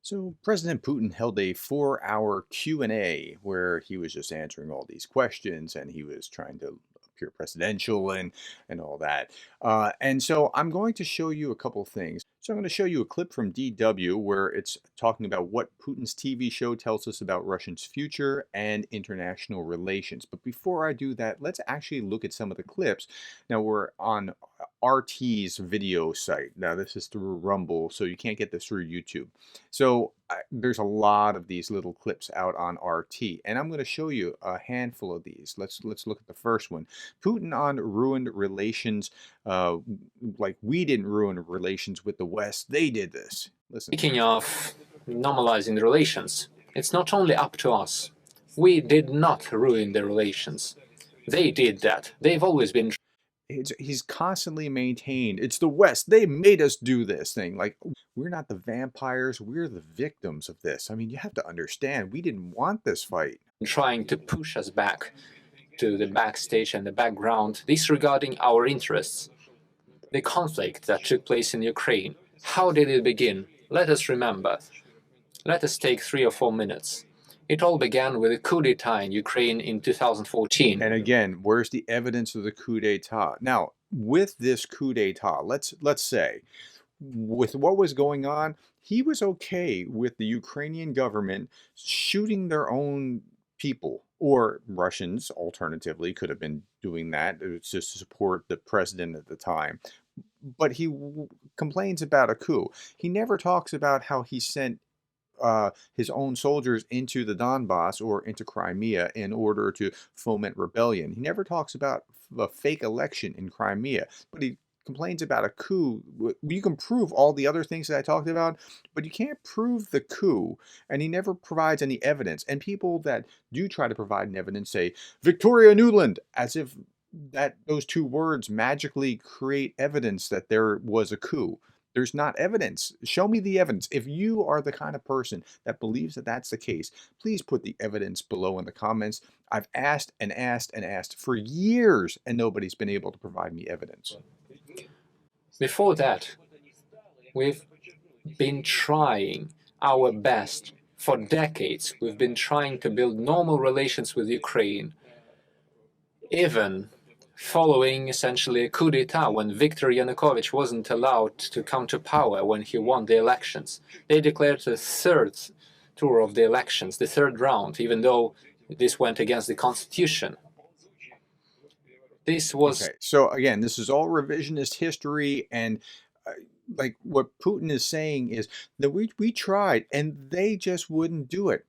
So President Putin held a 4-hour Q&A where he was just answering all these questions and he was trying to appear presidential and all that. And so I'm going to show you a couple things. So I'm going to show you a clip from DW where it's talking about what Putin's TV show tells us about Russia's future and international relations. But before I do that, let's actually look at some of the clips. Now we're on RT's video site. Now this is through Rumble, so you can't get this through YouTube. So there's a lot of these little clips out on RT, and I'm going to show you a handful of these. Let's look at the first one. Putin on ruined relations. Like we didn't ruin relations with the West; they did this. Listen. Speaking of normalizing the relations, it's not only up to us. We did not ruin the relations. They did that. They've always been. He's constantly maintained it's the West. They made us do this thing. Like we're not the vampires. We're the victims of this. I mean, you have to understand. We didn't want this fight. Trying to push us back to the backstage and the background, disregarding our interests. The conflict that took place in Ukraine, how did it begin? Let us remember. Let us take 3 or 4 minutes. It all began with a coup d'etat in Ukraine in 2014. And again, where's the evidence of the coup d'etat? Now, with this coup d'etat, let's say, with what was going on, he was okay with the Ukrainian government shooting their own people, or Russians, alternatively, could have been doing that just to support the president at the time. But he complains about a coup. He never talks about how he sent his own soldiers into the Donbass or into Crimea in order to foment rebellion. He never talks about a fake election in Crimea, but he complains about a coup. You can prove all the other things that I talked about, but you can't prove the coup, and he never provides any evidence. And people that do try to provide an evidence say, Victoria Nuland, as if that those two words magically create evidence that there was a coup. There's not evidence. Show me the evidence. If you are the kind of person that believes that that's the case, please put the evidence below in the comments. I've asked and asked and asked for years, and nobody's been able to provide me evidence. Before that, we've been trying our best for decades. We've been trying to build normal relations with Ukraine, even following essentially a coup d'etat when Viktor Yanukovych wasn't allowed to come to power when he won the elections. They declared the third tour of the elections, the third round, even though this went against the constitution. This was... Okay, so again, this is all revisionist history, and like what Putin is saying is that we tried and they just wouldn't do it.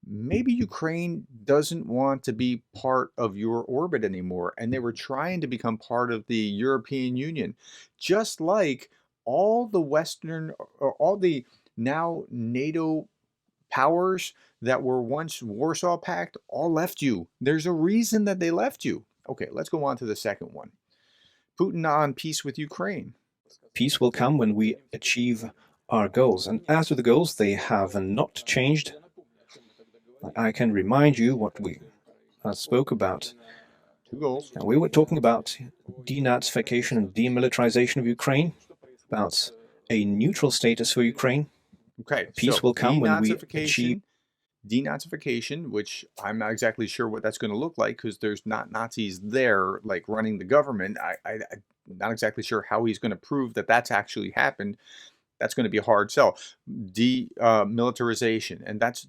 Maybe Ukraine doesn't want to be part of your orbit anymore, and they were trying to become part of the European Union, just like all the Western or all the now NATO powers that were once Warsaw Pact all left you. There's a reason that they left you. Okay, let's go on to the second one. Putin on peace with Ukraine. Peace will come when we achieve our goals. And as to the goals, they have not changed. I can remind you what we spoke about. 2 goals. Now, we were talking about denazification and demilitarization of Ukraine, about a neutral status for Ukraine. Okay, peace so will come when we achieve denazification, which I'm not exactly sure what that's going to look like because there's not Nazis there like running the government. I'm not exactly sure how he's going to prove that that's actually happened. That's going to be a hard sell. Demilitarization, and that's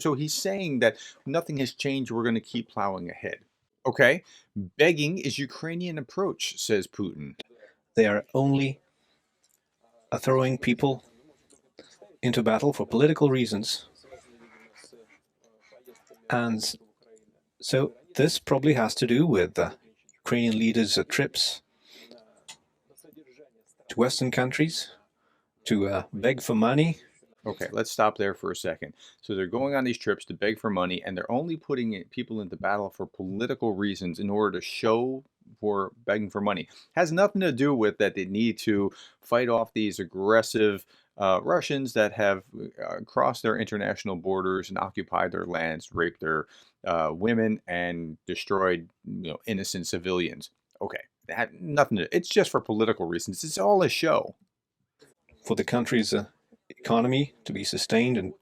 so he's saying that nothing has changed. We're going to keep plowing ahead. Okay, begging is Ukrainian approach, says Putin. They are only throwing people into battle for political reasons. And so this probably has to do with Ukrainian leaders' trips to Western countries to beg for money. Okay, let's stop there for a second. So they're going on these trips to beg for money, and they're only putting people into battle for political reasons in order to show for begging for money. Has nothing to do with that they need to fight off these aggressive Russians that have crossed their international borders and occupied their lands, raped their women, and destroyed innocent civilians. Okay, that had nothing to. It's just for political reasons. It's all a show. For the countries economy to be sustained and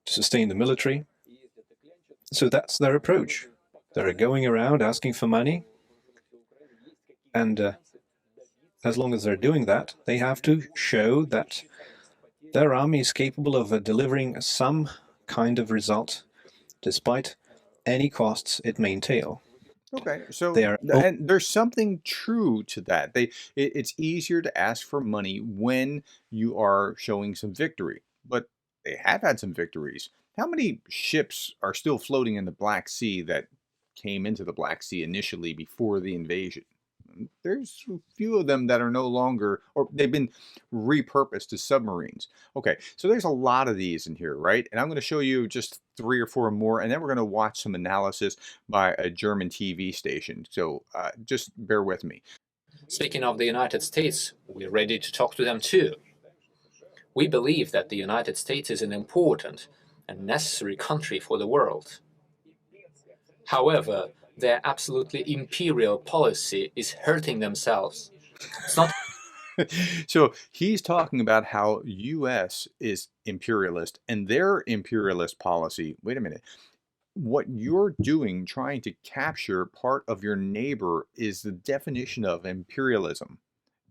to sustain the military. So that's their approach. They're going around asking for money, and as long as they're doing that, they have to show that their army is capable of delivering some kind of result, despite any costs it may entail. Okay, so They are and there's something true to that. It's easier to ask for money when you are showing some victory, but they have had some victories. How many ships are still floating in the Black Sea that came into the Black Sea initially before the invasion? There's a few of them that are no longer, or they've been repurposed as submarines. Okay, so there's a lot of these in here, right? And I'm going to show you just 3 or 4 more, and then we're going to watch some analysis by a German TV station. So just bear with me. Speaking of the United States, we're ready to talk to them too. We believe that the United States is an important and necessary country for the world. However, their absolutely imperial policy is hurting themselves. It's not So he's talking about how US is imperialist and their imperialist policy. Wait a minute. What you're doing, trying to capture part of your neighbor, is the definition of imperialism.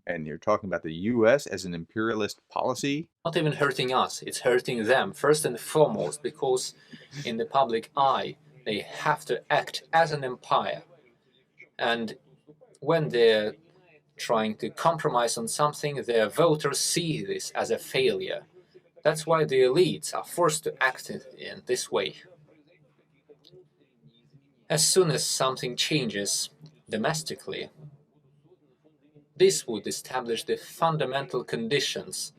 And you're talking about the US as an imperialist policy? not even hurting us, it's hurting them first and foremost, because in the public eye they have to act as an empire. And when they're trying to compromise on something, their voters see this as a failure. That's why the elites are forced to act in this way. As soon as something changes domestically, this would establish the fundamental conditions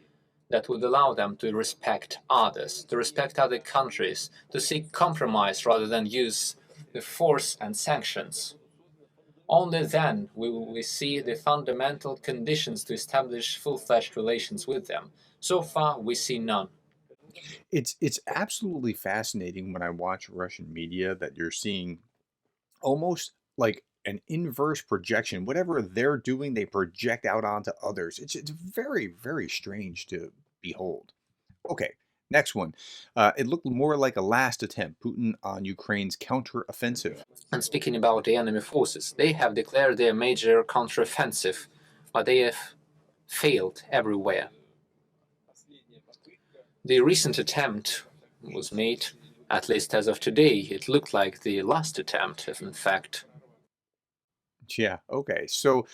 that would allow them to respect others, to respect other countries, to seek compromise rather than use the force and sanctions. Only then will we see the fundamental conditions to establish full-fledged relations with them. So far, we see none. It's absolutely fascinating when I watch Russian media that you're seeing almost like an inverse projection. Whatever they're doing, they project out onto others. It's very, very strange to behold. Okay, next one. It looked more like a last attempt, Putin on Ukraine's counteroffensive. And speaking about the enemy forces, they have declared their major counteroffensive, but they have failed everywhere. The recent attempt was made, at least as of today, it looked like the last attempt, in fact. Yeah, okay. So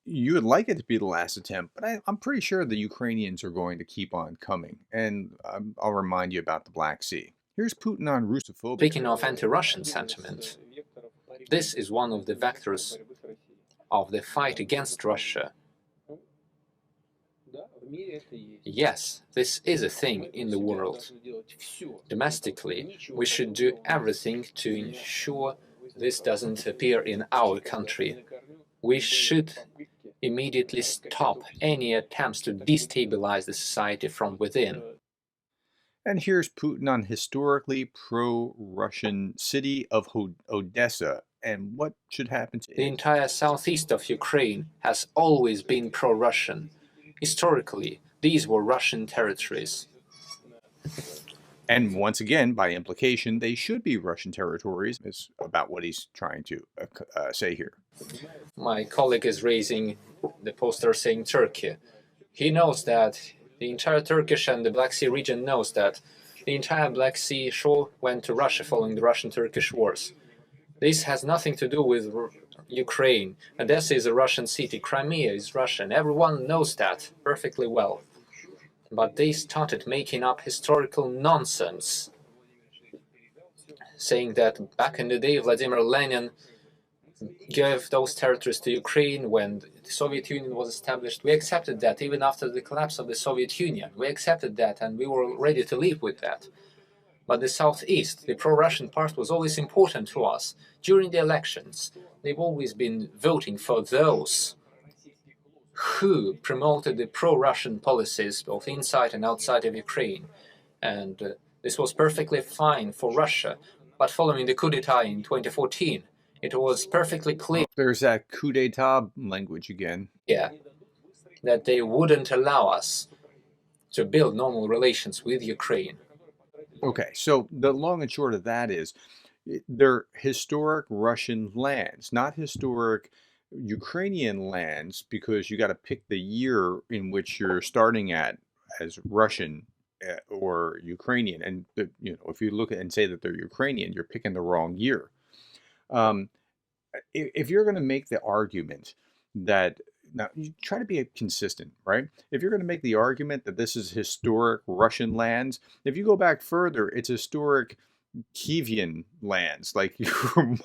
you would like it to be the last attempt, but I'm pretty sure the Ukrainians are going to keep on coming. And I'll remind you about the Black Sea. Here's Putin on Russophobia. Speaking of anti-Russian sentiment, this is one of the vectors of the fight against Russia. Yes, this is a thing in the world. Domestically, we should do everything to ensure this doesn't appear in our country. We should immediately stop any attempts to destabilize the society from within. And here's Putin on historically pro-Russian city of Odessa and what should happen to The it. entire southeast of Ukraine has always been pro-Russian. Historically, these were Russian territories. And once again, by implication, they should be Russian territories, is about what he's trying to say here. My colleague is raising the poster saying Turkey. He knows that the entire Turkish and the Black Sea region knows that the entire Black Sea shore went to Russia following the Russian-Turkish wars. This has nothing to do with Ukraine. Odessa is a Russian city, Crimea is Russian. Everyone knows that perfectly well. But they started making up historical nonsense, saying that back in the day Vladimir Lenin gave those territories to Ukraine when the Soviet Union was established. We accepted that even after the collapse of the Soviet Union. We accepted that and we were ready to live with that. But the Southeast, the pro-Russian part, was always important to us. During the elections, they've always been voting for those who promoted the pro-Russian policies both inside and outside of Ukraine. And this was perfectly fine for Russia. But following the coup d'etat in 2014, it was perfectly clear There's that coup d'etat language again. that they wouldn't allow us to build normal relations with Ukraine. Okay, so the long and short of that is they're historic Russian lands, not historic Ukrainian lands, because you got to pick the year in which you're starting at as Russian or Ukrainian. And if you look at and say that they're Ukrainian, you're picking the wrong year. Um, if you're going to make the argument that now you try to be consistent, right? If you're going to make the argument that this is historic Russian lands, if you go back further, it's historic Kievan lands, like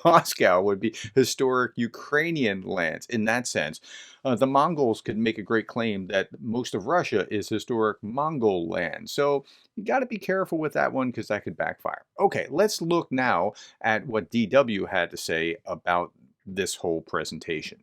Moscow would be historic Ukrainian lands in that sense. The Mongols could make a great claim that most of Russia is historic Mongol land. So you got to be careful with that one because that could backfire. Okay, let's look now at what DW had to say about this whole presentation.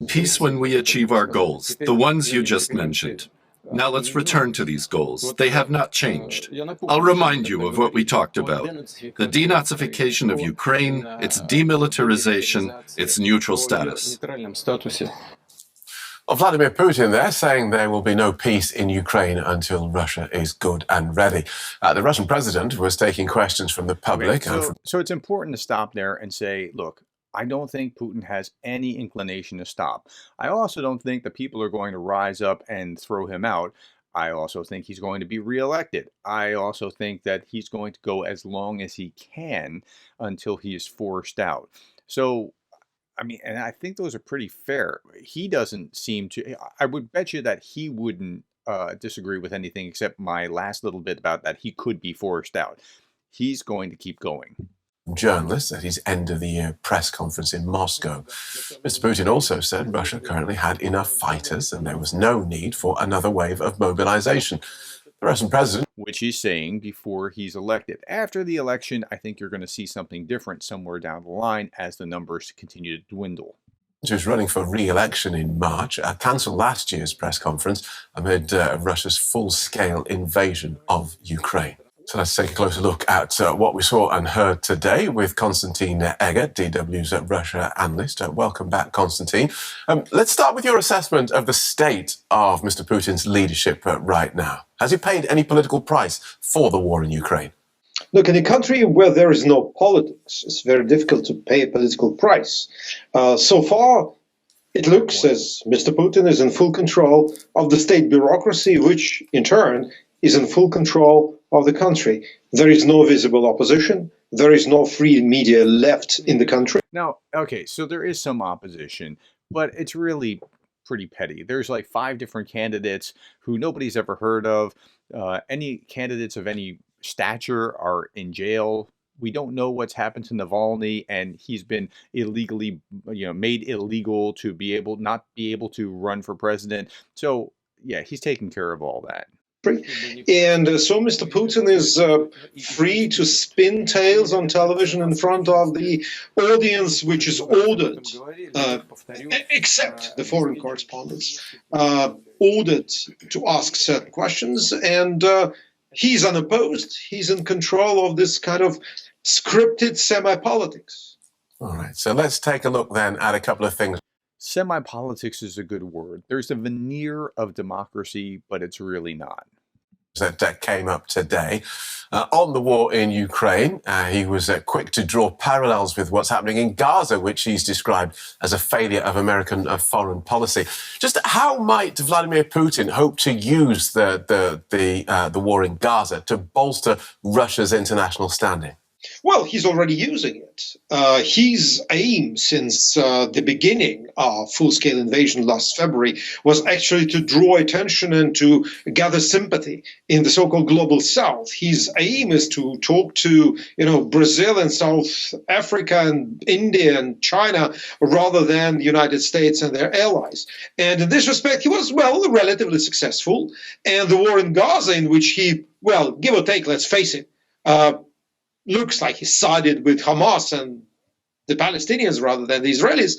Peace when we achieve our goals, the ones you just mentioned. Now let's return to these goals. They have not changed. I'll remind you of what we talked about. The denazification of Ukraine, its demilitarization, its neutral status. Well, Vladimir Putin there saying there will be no peace in Ukraine until Russia is good and ready. The Russian president was taking questions from the public. So it's important to stop there and say, look, I don't think Putin has any inclination to stop. I also don't think the people are going to rise up and throw him out. I also think he's going to be reelected. I also think that he's going to go as long as he can until he is forced out. So, I mean, and I think those are pretty fair. He doesn't seem to, I would bet you that he wouldn't disagree with anything except my last little bit about that he could be forced out. He's going to keep going. Journalists at his end-of-the-year press conference in Moscow. Mr. Putin also said Russia currently had enough fighters and there was no need for another wave of mobilization. The Russian president, which he's saying before he's elected. After the election, I think you're going to see something different somewhere down the line as the numbers continue to dwindle. Who's running for re-election in March, cancelled last year's press conference amid Russia's full-scale invasion of Ukraine. So let's take a closer look at what we saw and heard today with Konstantin Egger, DW's Russia analyst. Welcome back, Konstantin. Let's start with your assessment of the state of Mr. Putin's leadership right now. Has he paid any political price for the war in Ukraine? Look, in a country where there is no politics, it's very difficult to pay a political price. So far, it looks as Mr. Putin is in full control of the state bureaucracy, which in turn is in full control of the country. There is no visible opposition. There is no free media left in the country. Now, okay, so there is some opposition, but it's really pretty petty. There's like 5 different candidates who nobody's ever heard of. Any candidates of any stature are in jail. We don't know what's happened to Navalny, and he's been illegally, made illegal to not be able to run for president. So, yeah, he's taking care of all that. And so Mr. Putin is free to spin tales on television in front of the audience, which is ordered, except the foreign correspondents, ordered to ask certain questions. And he's unopposed. He's in control of this kind of scripted semi-politics. All right, so let's take a look then at a couple of things. Semi-politics is a good word. There's a veneer of democracy, but it's really not. That came up today on the war in Ukraine. He was quick to draw parallels with what's happening in Gaza, which he's described as a failure of American foreign policy. Just how might Vladimir Putin hope to use the war in Gaza to bolster Russia's international standing? Well, he's already using it. His aim since the beginning of full-scale invasion last February was actually to draw attention and to gather sympathy in the so-called global South. His aim is to talk to, Brazil and South Africa and India and China rather than the United States and their allies. And in this respect, he was, relatively successful. And the war in Gaza, in which he, give or take, let's face it, looks like he sided with Hamas and the Palestinians rather than the Israelis.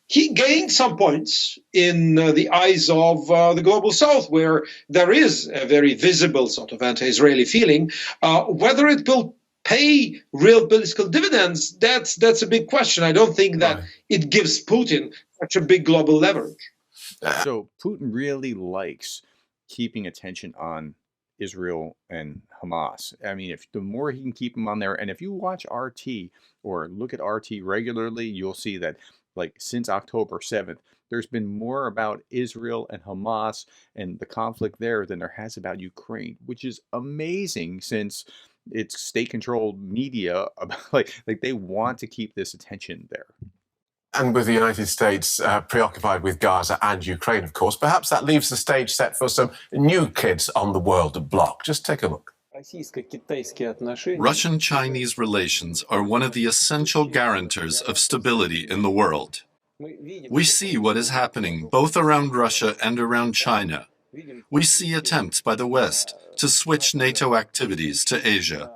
He gained some points in the eyes of the global South, where there is a very visible sort of anti-Israeli feeling. Whether it will pay real political dividends, that's a big question. I don't think that it gives Putin such a big global leverage. So Putin really likes keeping attention on Israel and Hamas. I mean, if the more he can keep them on there, and if you watch RT or look at RT regularly, you'll see that like since October 7th, there's been more about Israel and Hamas and the conflict there than there has about Ukraine, which is amazing since it's state-controlled media about like they want to keep this attention there. And with the United States preoccupied with Gaza and Ukraine, of course, perhaps that leaves the stage set for some new kids on the world block. Just take a look. Russian-Chinese relations are one of the essential guarantors of stability in the world. We see what is happening both around Russia and around China. We see attempts by the West to switch NATO activities to Asia.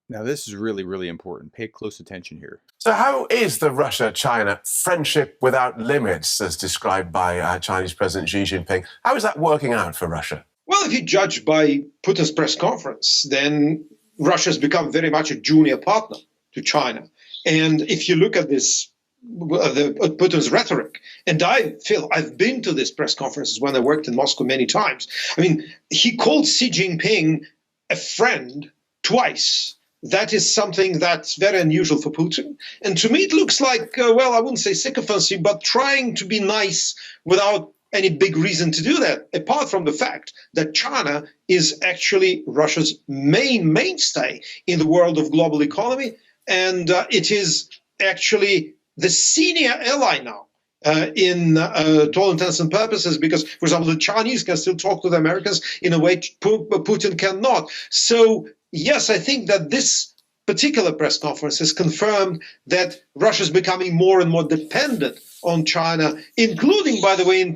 Now this is really, really important. Pay close attention here. So how is the Russia-China friendship without limits, as described by Chinese President Xi Jinping? How is that working out for Russia? Well, if you judge by Putin's press conference, then Russia has become very much a junior partner to China. And if you look at this, Putin's rhetoric, and I feel I've been to these press conferences when I worked in Moscow many times. I mean, he called Xi Jinping a friend twice. That is something that's very unusual for Putin. And to me, it looks like, well, I wouldn't say sycophancy, but trying to be nice without any big reason to do that, apart from the fact that China is actually Russia's mainstay in the world of global economy. And it is actually the senior ally now to all intents and purposes, because, for example, the Chinese can still talk to the Americans in a way Putin cannot. So, yes, I think that this particular press conference has confirmed that Russia is becoming more and more dependent on China, including, by the way, in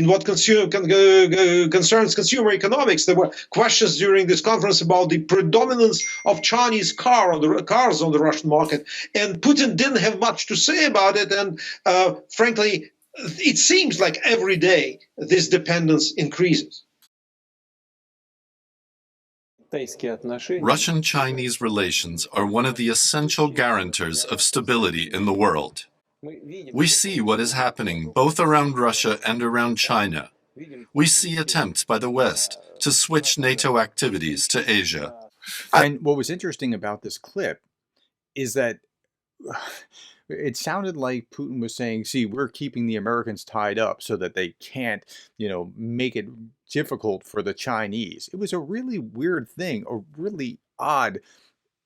what concerns consumer economics. There were questions during this conference about the predominance of Chinese cars on the Russian market, and Putin didn't have much to say about it. And frankly, it seems like every day this dependence increases. Russian-Chinese relations are one of the essential guarantors of stability in the world. We see what is happening both around Russia and around China. We see attempts by the West to switch NATO activities to Asia. And what was interesting about this clip is that it sounded like Putin was saying, see, we're keeping the Americans tied up so that they can't, make it difficult for the Chinese. It was a really weird thing, a really odd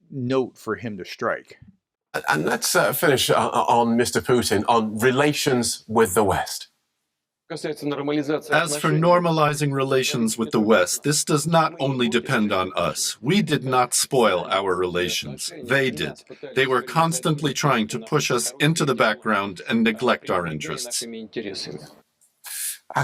note for him to strike. And let's finish on Mr. Putin, on relations with the West. As for normalizing relations with the West, this does not only depend on us. We did not spoil our relations. They did. They were constantly trying to push us into the background and neglect our interests.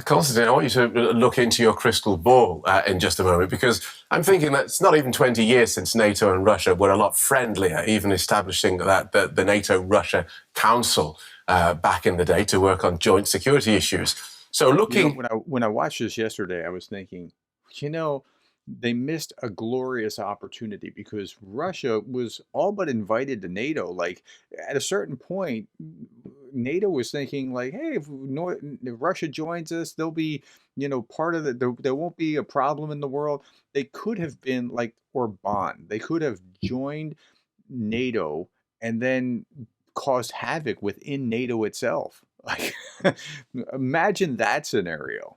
Constantine, I want you to look into your crystal ball in just a moment, because I'm thinking that it's not even 20 years since NATO and Russia were a lot friendlier, even establishing the NATO-Russia Council back in the day to work on joint security issues. So looking... when I watched this yesterday, I was thinking, they missed a glorious opportunity, because Russia was all but invited to NATO. Like, at a certain point, NATO was thinking, like, hey, if Russia joins us, they'll be, part of it. There won't be a problem in the world. They could have been like Orban. They could have joined NATO and then caused havoc within NATO itself. Like, imagine that scenario.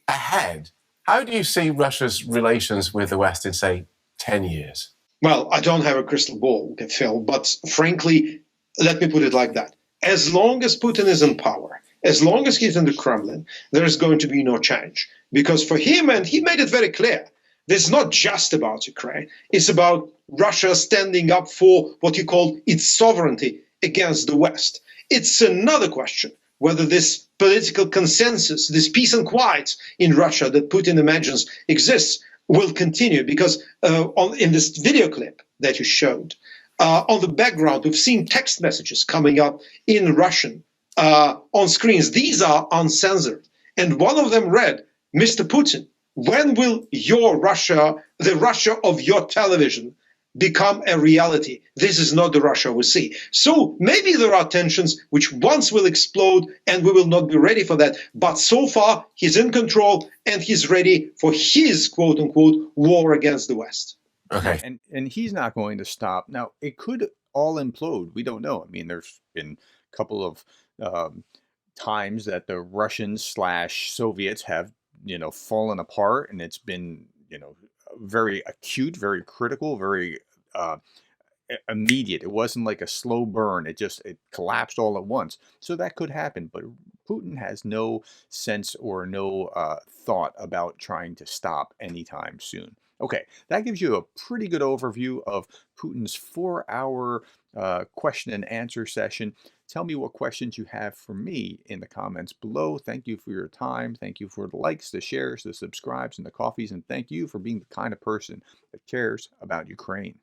Ahead, how do you see Russia's relations with the West in, say, 10 years? Well, I don't have a crystal ball, Phil, but frankly, let me put it like that. As long as Putin is in power, as long as he's in the Kremlin, there is going to be no change. Because for him, and he made it very clear, this is not just about Ukraine. It's about Russia standing up for what he called its sovereignty against the West. It's another question whether this political consensus, this peace and quiet in Russia that Putin imagines exists, will continue. Because in this video clip that you showed, on the background, we've seen text messages coming up in Russian on screens. These are uncensored. And one of them read, "Mr. Putin, when will your Russia, the Russia of your television, become a reality. This is not the Russia we see. So maybe there are tensions which once will explode and we will not be ready for that. But so far, he's in control and he's ready for his quote unquote war against the West. Okay. And he's not going to stop. Now, it could all implode. We don't know. I mean, there's been a couple of times that the Russians/Soviets have, fallen apart, and it's been, very acute, very critical, very immediate. It wasn't like a slow burn. It collapsed all at once. So that could happen. But Putin has no sense or no thought about trying to stop anytime soon. Okay, that gives you a pretty good overview of Putin's 4-hour question and answer session. Tell me what questions you have for me in the comments below. Thank you for your time. Thank you for the likes, the shares, the subscribes, and the coffees. And thank you for being the kind of person that cares about Ukraine.